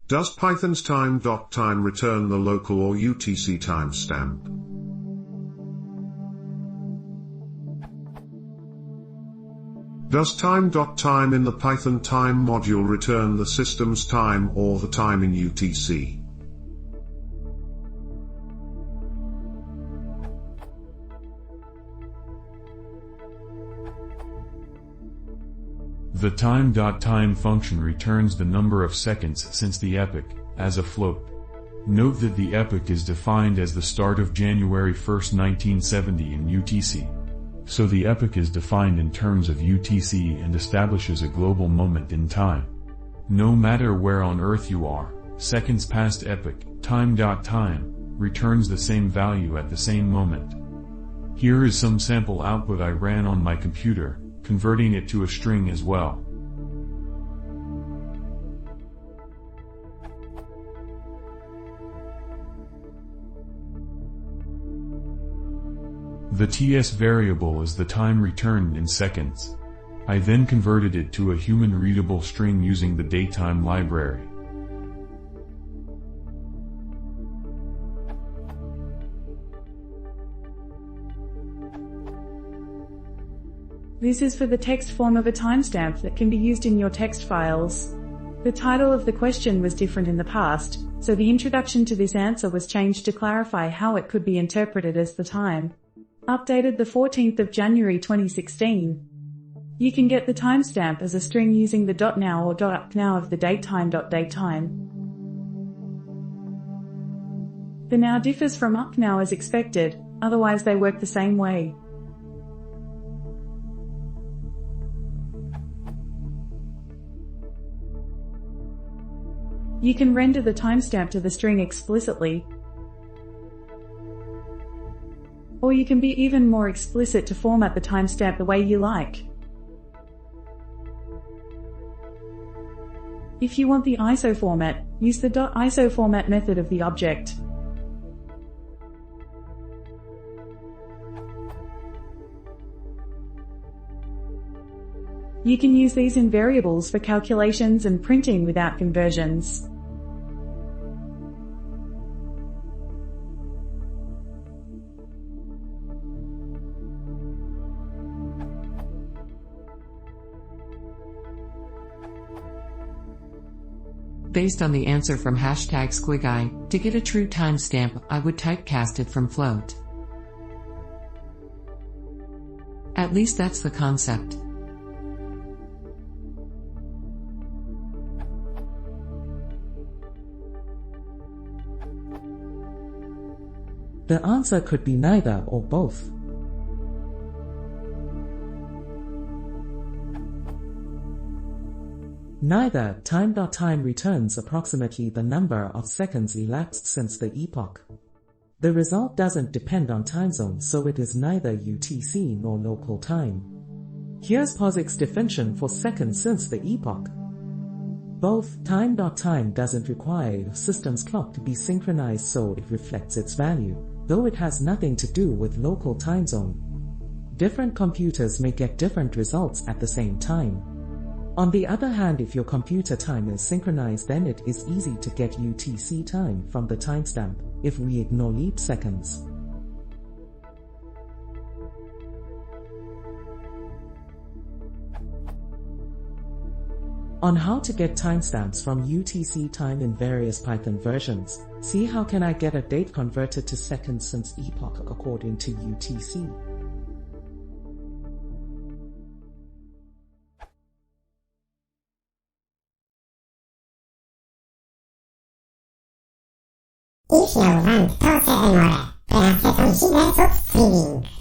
Does Python's time.time return the local or UTC timestamp? Does time.time in the Python time module return the system's time or the time in UTC? The time.time function returns the number of seconds since the epoch, as a float. Note that the epoch is defined as the start of January 1, 1970 in UTC. So the epoch is defined in terms of UTC and establishes a global moment in time. No matter where on Earth you are, seconds past epoch, time.time, returns the same value at the same moment. Here is some sample output I ran on my computer, converting it to a string as well. The TS variable is the time returned in seconds. I then converted it to a human-readable string using the datetime library. This is for the text form of a timestamp that can be used in your text files. The title of the question was different in the past, so the introduction to this answer was changed to clarify how it could be interpreted as the time. Updated the 14th of January 2016. You can get the timestamp as a string using the .now or .upNow of the datetime.datetime. The now differs from upNow as expected, otherwise they work the same way. You can render the timestamp to the string explicitly, or you can be even more explicit to format the timestamp the way you like. If you want the ISO format, use the .iso format method of the object. You can use these in variables for calculations and printing without conversions. Based on the answer from #SquigEye, to get a true timestamp, I would typecast it from float. At least that's the concept. The answer could be neither or both. Neither time.time returns approximately the number of seconds elapsed since the epoch. The result doesn't depend on time zone, so it is neither UTC nor local time. Here's POSIX's definition for seconds since the epoch. Both time.time doesn't require your system's clock to be synchronized, so it reflects its value, though it has nothing to do with local time zone. Different computers may get different results at the same time. On the other hand, if your computer time is synchronized, then it is easy to get UTC time from the timestamp, if we ignore leap seconds. On how to get timestamps from UTC time in various Python versions, see how can I get a date converted to seconds since epoch according to UTC. If you want to say more, press the consider subscribing.